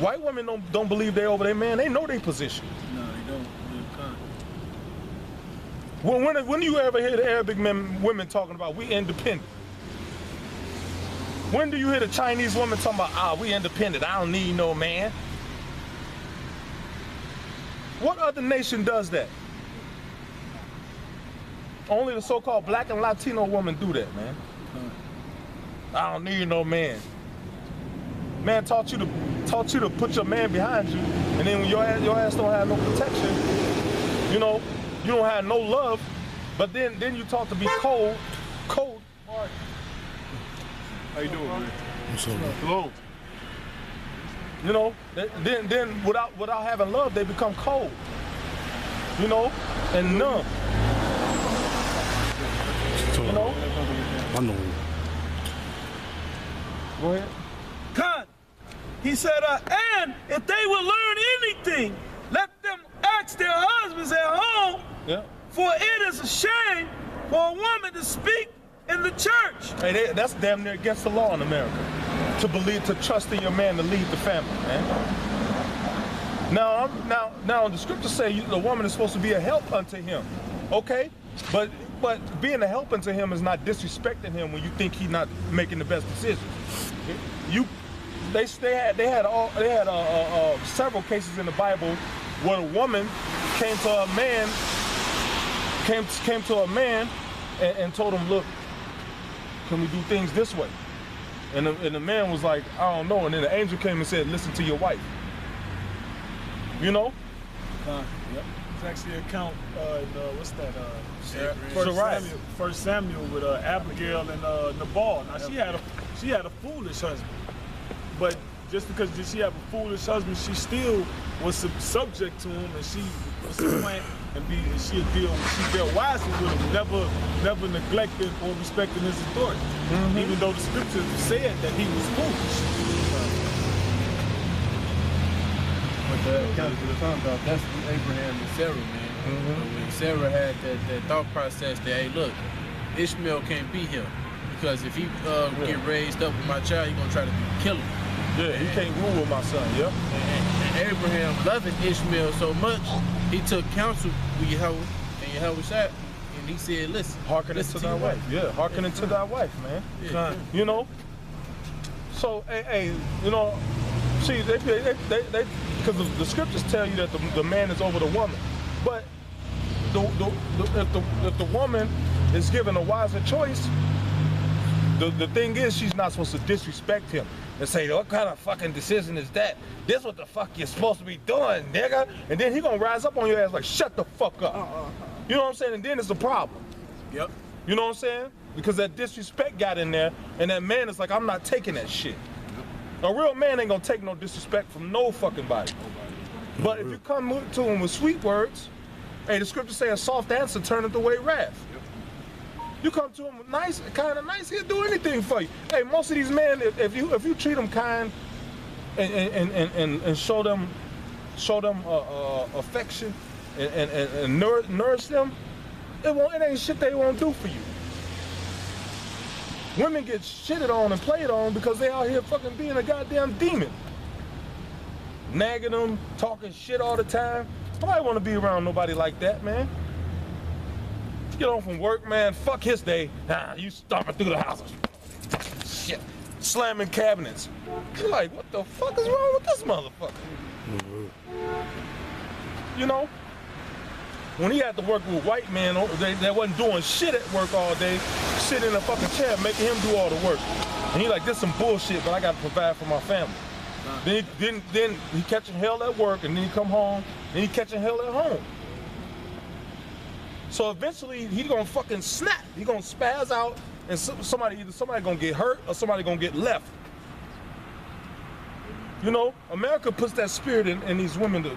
White women don't believe they over their man. They know their position. No, they don't. When do you ever hear the Arabic women talking about we independent? When do you hear the Chinese woman talking about we independent, I don't need no man? What other nation does that? Only the so-called black and Latino women do that, man. I don't need no man. Man taught you to put your man behind you, and then when your ass don't have no protection, you know, you don't have no love, but then you taught to be cold. Hard. How you doing, man? What's up, man? Hello. You know, then without having love, they become cold. You know, and numb. You know? I know. Go ahead. Khan, he said, and if they will learn anything, let them ask their husbands at home. Yeah. For it is a shame for a woman to speak in the church. Hey, that's damn near against the law in America. To trust in your man to lead the family, man. Now, the scriptures say the woman is supposed to be a help unto him. Okay, but being a help unto him is not disrespecting him when you think he's not making the best decisions. They had several cases in the Bible where a woman came to a man and told him, look, can we do things this way? And the man was like, I don't know. And then the angel came and said, listen to your wife. You know? Yep. It's actually an account in what's that? First Samuel with Abigail and Nabal. Now she had a foolish husband, but just because she had a foolish husband, she still was subject to him, and she was plant and she dealt wisely with him, never neglected or respected his authority, even though the scriptures said that he was foolish. But the account you're talking about, that's Abraham and Sarah, man. When Sarah had that thought process that, hey, look, Ishmael can't be here because if he get raised up with my child, he's gonna try to kill him. Yeah, he can't rule with my son. Yep. And Abraham loving Ishmael so much, he took counsel with Yahweh and Yahweh shot, and he said, listen, hearken into thy wife. Yeah, hearken into thy wife, man. Yeah. You know. So, hey, you know, see, they because the scriptures tell you that the man is over the woman, but if the woman is given a wiser choice, the thing is she's not supposed to disrespect him and say, what kind of fucking decision is that? This what the fuck you're supposed to be doing, nigga? And then he gonna rise up on your ass like, shut the fuck up. You know what I'm saying? And then it's a problem. Yep. You know what I'm saying? Because that disrespect got in there, and that man is like, I'm not taking that shit. A real man ain't gonna take no disrespect from no fucking body. But if you come to him with sweet words, hey, the scripture say a soft answer turneth away wrath. You come to him nice, kind of nice, he'll do anything for you. Hey, most of these men, if you treat them kind and show them affection and nourish them, it ain't shit they won't do for you. Women get shitted on and played on because they out here fucking being a goddamn demon. Nagging them, talking shit all the time. Nobody want to be around nobody like that, man. Get home from work, man, fuck his day. You stomping through the house. Shit. Slamming cabinets. You're like, what the fuck is wrong with this motherfucker? You know? When he had to work with white men that wasn't doing shit at work all day, sitting in a fucking chair making him do all the work. And he like, this some bullshit, but I gotta provide for my family. Then he catching hell at work, and then he come home, and he catching hell at home. So eventually he gonna fucking snap. He gonna spaz out, and somebody gonna get hurt or somebody gonna get left. You know, America puts that spirit in these women to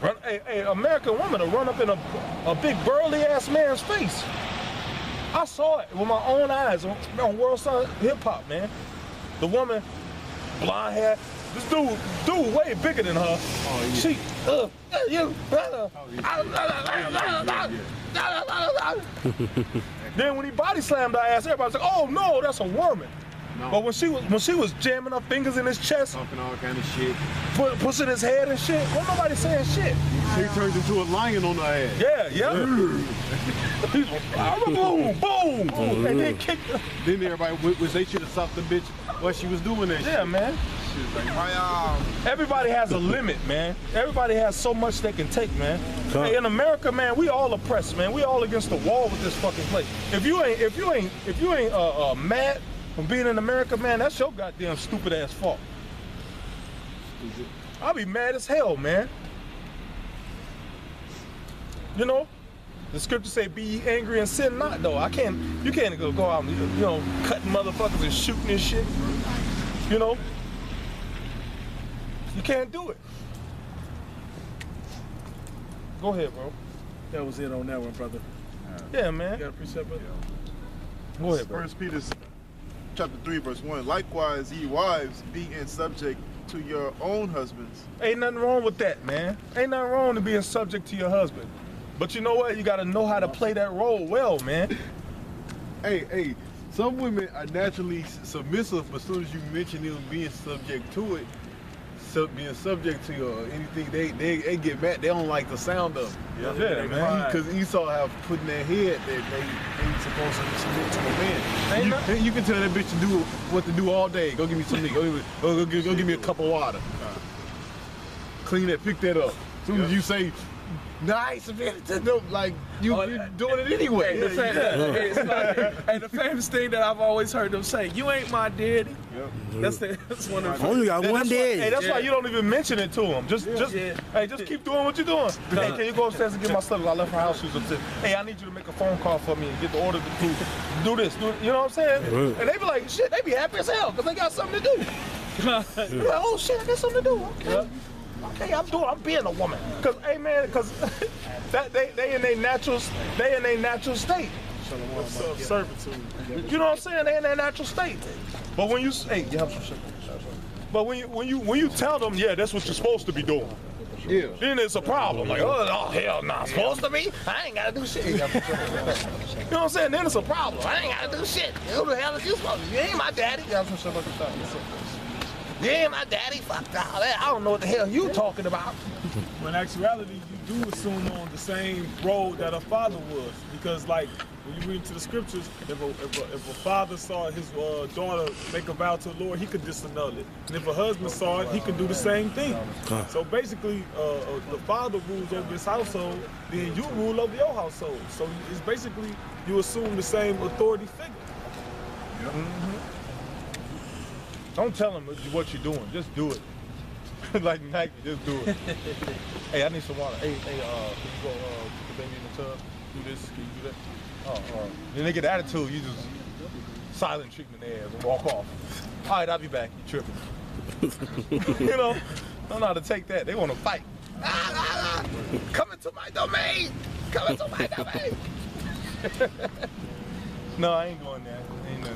run. Hey, American woman to run up in a big burly ass man's face. I saw it with my own eyes on World Star Hip Hop, man. The woman, blonde hair. This dude way bigger than her. Oh, yeah. She, Then when he body slammed her ass, everybody's like, oh no, that's a woman. No. But when she was jamming her fingers in his chest, Talking all kind of shit. pushing his head and shit, well, nobody saying shit. She turns into a lion on her ass. Yeah. Boom, boom, and then kick. Then everybody wish they should have stopped the bitch while she was doing that shit. Yeah, man. She was like, Everybody has a limit, man. Everybody has so much they can take, man. Huh. Hey, in America, man, we all oppressed, man. We all against the wall with this fucking place. If you ain't mad from being in America, man, that's your goddamn stupid ass fault. I'll be mad as hell, man. You know, the scriptures say, "Be ye angry and sin not." Though you can't go out and cutting motherfuckers and shooting and shit. You know. You can't do it. Go ahead, bro. That was it on that one, brother. Yeah, man. You got a precept, brother? Go ahead, bro. 1 Peter chapter 3, verse 1. Likewise, ye wives, be in subject to your own husbands. Ain't nothing wrong with that, man. Ain't nothing wrong to being subject to your husband. But you know what? You gotta know how to play that role well, man. hey, some women are naturally submissive, but as soon as you mention them being subject to it, being subject to anything, they get mad. They don't like the sound of it. Yeah, man. Because Esau have put in their head that they supposed to submit to a man. You can tell that bitch to do what to do all day. Go give me some meat. Go give me a cup of water. Clean that, pick that up. As soon as you say, nice, man, like you're doing it anyway. Hey, the famous thing that I've always heard them say, "You ain't my daddy." That's one of the. Only got one day. Hey, that's why you don't even mention it to him. Just keep doing what you're doing. Hey, can you go upstairs and get my stuff? I left her house shoes upstairs. Hey, I need you to make a phone call for me and get the order to do this. You know what I'm saying? Right. And they be like, shit, they be happy as hell because they got something to do. You're like, oh shit, I got something to do. Okay. Okay, I'm being a woman. Cause that they in their natural state. Servitude. You know what I'm saying? They in their natural state. But when you you have some shit. But when you tell them, yeah, that's what you're supposed to be doing. Yeah. Then it's a problem. Like, oh hell nah, supposed to be? I ain't gotta do shit. You know what I'm saying? Then it's a problem. I ain't gotta do shit. Who the hell is you supposed to be? You ain't my daddy. You have some shit like that. You ain't my daddy. Fuck all that. I don't know what the hell you talking about. But in actuality, you do assume on the same road that a father was, because like when you read into the scriptures, if a father saw his daughter make a vow to the Lord, he could disannul it, and if a husband saw it, he could do the same thing. So basically, the father rules over his household, then you rule over your household. So it's basically you assume the same authority figure. Don't tell them what you're doing. Just do it. Like Nike, just do it. Hey, I need some water. Hey, can you go put the baby in the tub? Do this? Can you do that? Oh. Then they get attitude. You just silent treatment their ass and walk off. All right, I'll be back. You tripping? You know, don't know how to take that. They want to fight. Come into my domain. Come into my domain. No, I ain't going there. Ain't no.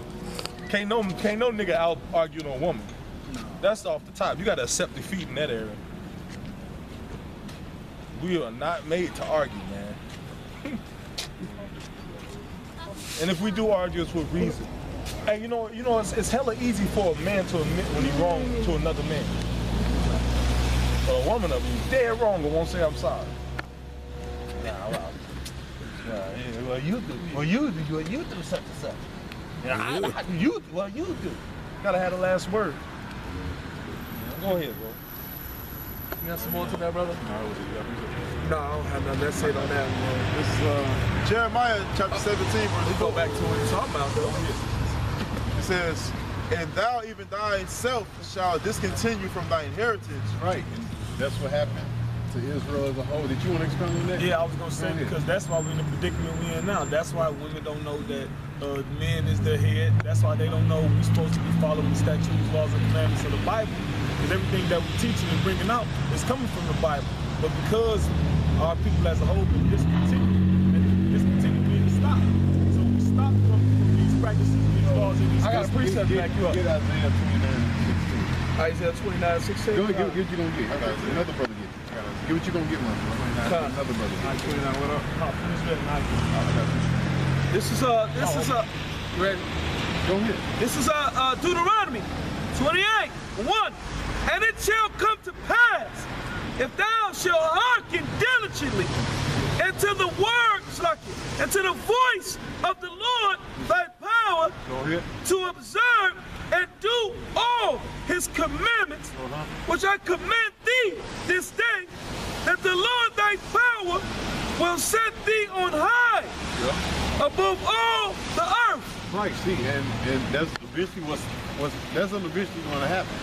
Can't no nigga out arguing on a woman. That's off the top. You gotta accept defeat in that area. We are not made to argue, man. And if we do argue, it's with reason. And you know, it's hella easy for a man to admit when he's wrong to another man. But a woman will be dead wrong and won't say I'm sorry. Well, you do. Well, you do such and such. You do. Gotta have the last word. Go ahead, bro. You got some more to that, brother? No, I don't have nothing. Let's say it on that one. This is Jeremiah chapter 17, verse We 4. go back to what you're talking about, though. It says, and thou even thyself shall discontinue from thy inheritance. Right. And that's what happened to Israel as a whole. Did you want to expound on that? Yeah, I was gonna say because that's why we're in the predicament we're in now. That's why women don't know that men is their head. That's why they don't know we're supposed to be following the statutes, laws, and commandments of the Bible. Because everything that we're teaching and bringing out is coming from the Bible. But because our people as a whole been discontinued, we need to stop. So we stop from these practices, these laws, and these. I got a precept to back you up. Get Isaiah 29:16. Isaiah 29:16. Go get what you're gonna get. Another brother get. Get what you're gonna get, man. Another brother. 29, what up? This is you ready? Go ahead. This is Deuteronomy 28:1. And it shall come to pass, if thou shalt hearken diligently into the words, and to the voice of the Lord thy power, Go ahead. to observe and do all his commandments, which I command thee this day, that the Lord thy power will set thee on high above all the earth. Right, see, and that's eventually that's eventually gonna happen.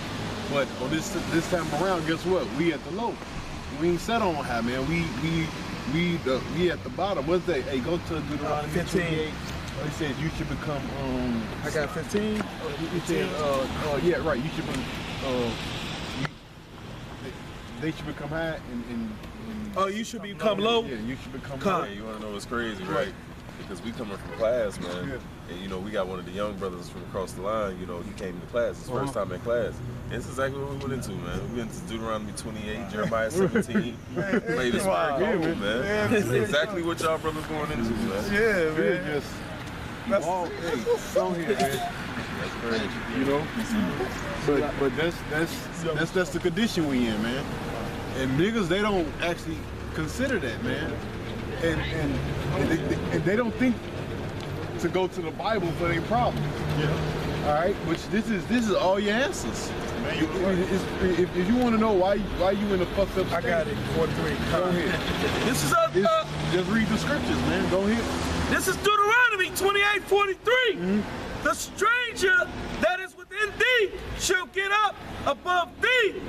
But on this time around, guess what? We at the low. We ain't set on high, man. We at the bottom. What's that? Hey, go to Deuteronomy 15. 28. It says you should become I got 15. It says yeah, right. You should be they should become high and Oh, you should become low. Yeah, you should become Come. low. Hey, you wanna know what's crazy, right? Because we coming from class, man. Yeah. And you know, we got one of the young brothers from across the line, you know, he came to class, his first time in class. And it's exactly what we went into, man. We went into Deuteronomy 28, Jeremiah 17. Played the spirit cold, man. It's exactly what y'all brothers going into, man. Yeah, man. Just go ahead, man. That's crazy. You know, but that's the condition we in, man. And niggas, they don't actually consider that, man. And they don't think to go to the Bible for their problems. Yeah. All right, which this is all your answers. If you want to know why you in a fucked up state, I got it. 43. Go ahead. This is Just read the scriptures, man. Go ahead. This is Deuteronomy 28:43. The stranger that is within thee shall get up above thee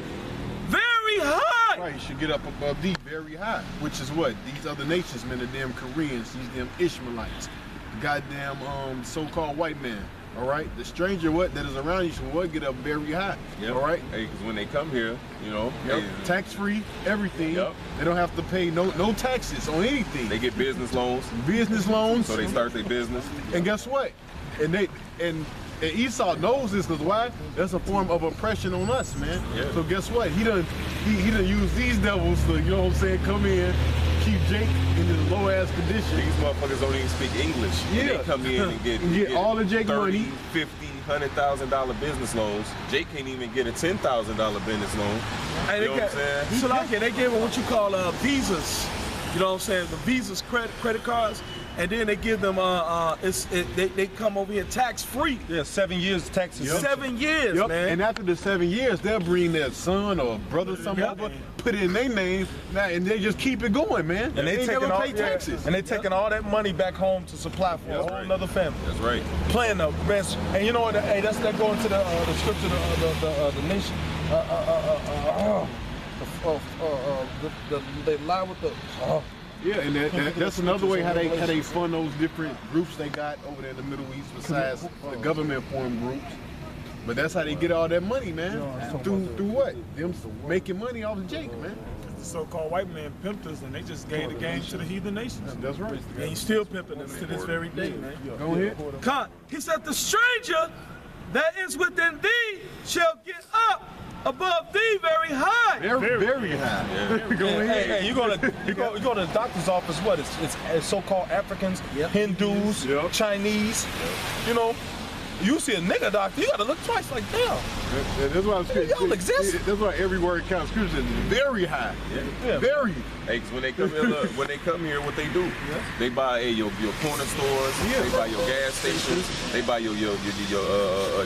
very high. Right, you should get up above thee very high, which is what? These other nations, man, the damn Koreans, these damn Ishmaelites, the goddamn so-called white man. All right, the stranger that is around you should get up very high. Yep. All right. Hey, because when they come here, you know, Yep. Tax-free, everything. Yep. They don't have to pay no taxes on anything. they get business loans, business loans. so they start their business. And guess what? And Esau knows this because why? That's a form of oppression on us, man. Yeah. So guess what? He done use these devils to, you know what I'm saying, come in, keep Jake in his low ass condition. These motherfuckers don't even speak English. And Yeah. they come in and Get all the Jake 30, money. $50, $100,000 business loans. Jake can't even get a $10,000 business loan. Hey, You know what I'm saying? So like, they gave them what you call visas. You know what I'm saying? The visas, credit cards, and then they give them they come over here tax free. Yeah, 7 years tax exemption. 7 years, Yep. man. And after the 7 years, they'll bring their son or brother, something Yep. over, put it in their name, and they just keep it going, man. And they ain't taking never all pay taxes. And they taking all that money back home to supply for a That's whole right. nother family. That's right. Playing the best. And you know what? Hey, that's that going to the scripture, the nation. They lie with the. Yeah, and that's another way how they fund those different groups they got over there in the Middle East besides the government formed groups. But that's how they get all that money, man. Through what? Them making money off of Jake, man. The so-called white man pimped us, and they just gave the game to the heathen nations. That's right. And he's still pimping them to this very day, man. Go ahead. He said, the stranger that is within thee shall get up above thee very high. Very high. Go ahead. Hey, you go to the doctor's office. What? It's so-called Africans, Hindus, Chinese. You know, you see a nigga doctor, you gotta look twice. Like, damn. That's why I'm scared. Y'all exist. That's why every word counts. Scripture is very high. Yeah. Very. Hey, 'cause when they come here, look, when they come here, what they do? They buy your corner stores. They buy your gas stations. They buy your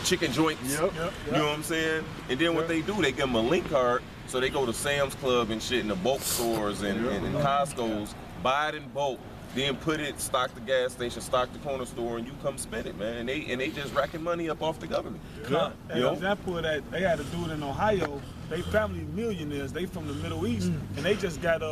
chicken joints. Yep. You know what I'm saying? And then what they do, they give them a link card, so they go to Sam's Club and shit in the bulk stores and Costco's, buy it in bulk, then stock the gas station, stock the corner store, and you come spend it, man. And they just racking money up off the government. An You know? example of that, they had a dude in Ohio. They family millionaires. They from the Middle East, and they just got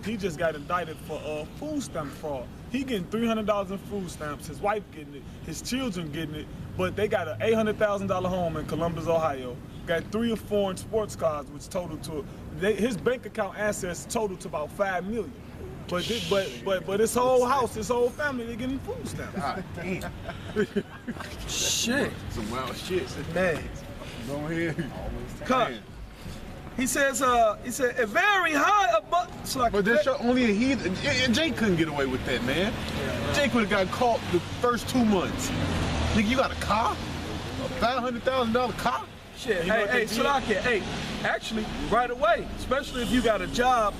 he just got indicted for food stamp fraud. He getting $300 in food stamps. His wife getting it. His children getting it. But they got an $800,000 home in Columbus, Ohio. Got 3 or 4 sports cars, which total to his bank account assets total to about $5 million. But his whole house, his whole family, they getting food stamps. God damn. Shit. Some wild shit. Man. Go ahead. Cut. He said, a very high above. But there's only a heathen. Jake couldn't get away with that, man. Jake would have got caught the first 2 months. Nigga, you got a car? A $500,000 car? Shit, You know what hey, they did? Salakia, hey, actually, right away, especially if you got a job,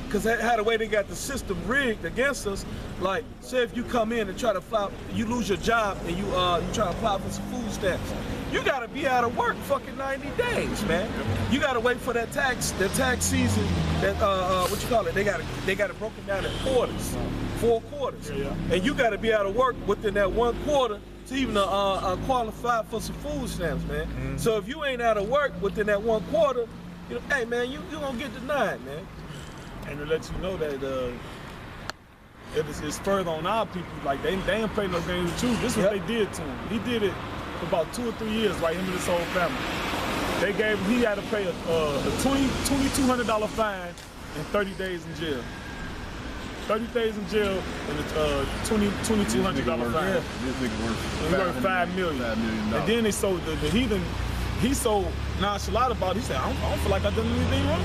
because how the way they got the system rigged against us, like, say if you come in and try to fly, you lose your job and you try to apply for some food stamps, you gotta be out of work fucking 90 days, man. You gotta wait for that tax season, that, what you call it, they got it broken down in quarters, 4 quarters. Yeah. And you gotta be out of work within that 1 quarter to even qualify for some food stamps, man. So if you ain't out of work within that 1 quarter, you know, hey man, you gonna get denied, man. And to let you know that it's further on our people. Like they ain't play no games with you. This is what they did to him. He did it for about 2 or 3 years, right? Him and his whole family. They gave him, he had to pay a $2,200 fine and 30 days in jail. 30 days in jail and a $2,200 fine. This nigga He worth $5 million. $5 million. And then they sold the heathen. He so nonchalant about it. He said, I don't feel like I done anything wrong.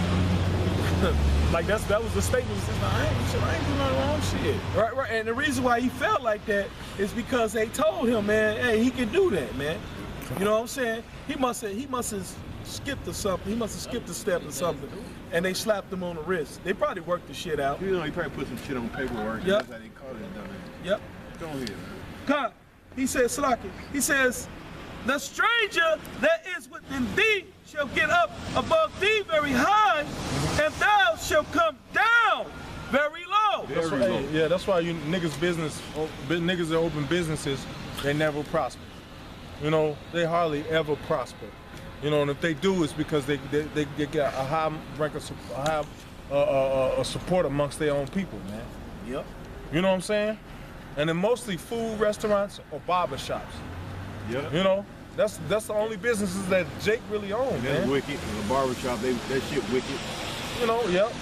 Like that was the statement. He said, I ain't doing nothing wrong, shit. Right. And the reason why he felt like that is because they told him, man, hey, he can do that, man. You know what I'm saying? He must have skipped or something. He must have skipped a step or something. And they slapped him on the wrist. They probably worked the shit out. You know, he probably put some shit on paperwork. Yep. That's how they caught it down Yep. there. Go ahead, man. Come. He said, Slaki, he says, the stranger that is within thee shall get up above thee very high, and thou shalt come down very low. That's why, yeah, that's why you niggas that open businesses, they never prosper. You know, they hardly ever prosper. You know, and if they do, it's because they get a high rank of support amongst their own people, man. Yep. You know what I'm saying? And then mostly food restaurants or barber shops. Yeah. You know, that's the only businesses that Jake really owns, That's man. wicked. In the barbershop, that shit wicked. You know, yep.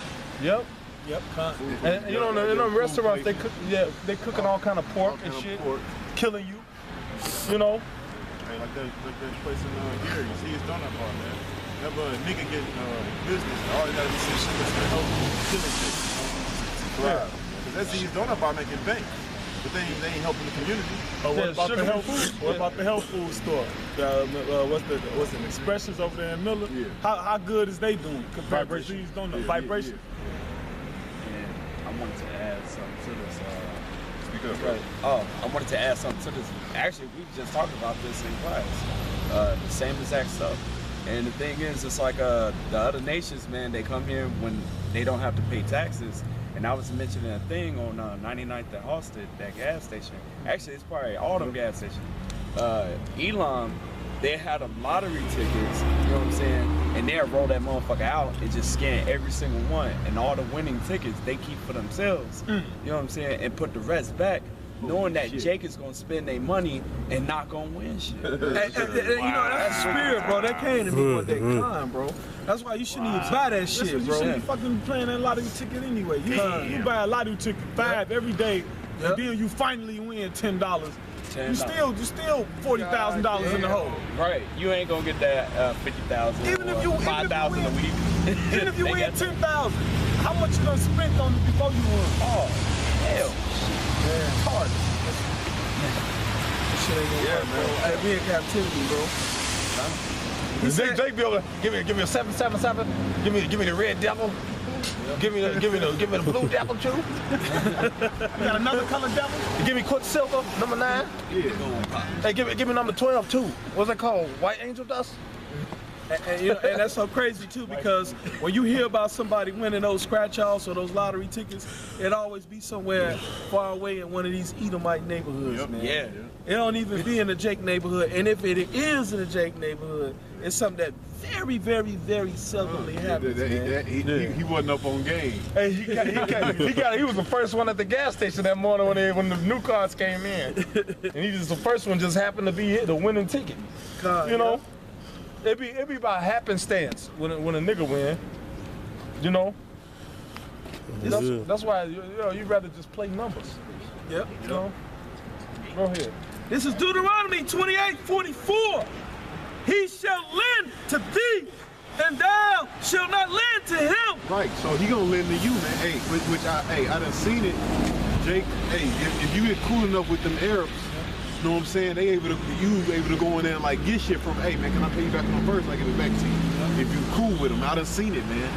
And you know, in the restaurants, they cooking all kind of pork and shit, killing you. You know. Hey, like that place in here, you see his donut bar, man. Whenever a nigga get business, all he gotta do is shit, help killing shit. Right. Because that's his donut bar making bank. But they ain't helping the community. What about sugar the health food. food? What about the health food store? What's the Expressions over there in Miller? Yeah. How good is they doing compared to Vibration. these donuts? Yeah, Vibration. And I wanted to add something to this. Speak up, bro. I wanted to add something to this. Actually, we just talked about this in class. The same exact stuff. And the thing is, it's like the other nations, man, they come here when they don't have to pay taxes. And I was mentioning a thing on 99th and Halsted, that gas station. Actually, it's probably all them gas stations. Elam, they had them lottery tickets, you know what I'm saying? And they'll roll that motherfucker out and just scan every single one. And all the winning tickets, they keep for themselves, you know what I'm saying? And put the rest back, knowing that Jake is gonna spend their money and not gonna win shit. And, you know, that's the spirit, bro. That came to me one day, time, bro. That's why you shouldn't even buy that shit, You bro. shouldn't be fucking playing that lottery ticket anyway. You buy a lottery ticket 5 every day, and then you finally win $10. You still $40,000 in the hole. Right, you ain't gonna get that 50,000 Even if or you 5,000 a week. Even if you They win got- 10,000, how much you gonna spend on it before you win? Oh, hell. It's hard. That shit ain't gonna work, bro. Hey, we in captivity, bro. Jake be able to give me a 777. Give me the red devil. Give me the blue devil too. You got another color devil? Give me Quicksilver, number 9. Hey, give me number 12 too. What's that called? White angel dust? And, you know, and that's so crazy too, because when you hear about somebody winning those scratch-offs or those lottery tickets, it always be somewhere far away in one of these Edomite neighborhoods, man. Yeah. It don't even be in the Jake neighborhood, and if it is in the Jake neighborhood, it's something that very, very, very seldomly happens, man. He wasn't up on game. Hey, he was the first one at the gas station that morning when the new cars came in, and he was the first one. Just happened to be the winning ticket. God, You know, it be by happenstance when a nigga win. You know, that's why you rather just play numbers. Yep. You know, go ahead. This is Deuteronomy 28:44. He shall lend to thee, and thou shalt not lend to him. Right, so he gonna lend to you, man. Hey, which I done seen it. Jake, hey, if you get cool enough with them Arabs, You know what I'm saying? They able to go in there and like get shit from, hey man, can I pay you back on the first? I give it back to you. If you cool with them, I done seen it, man.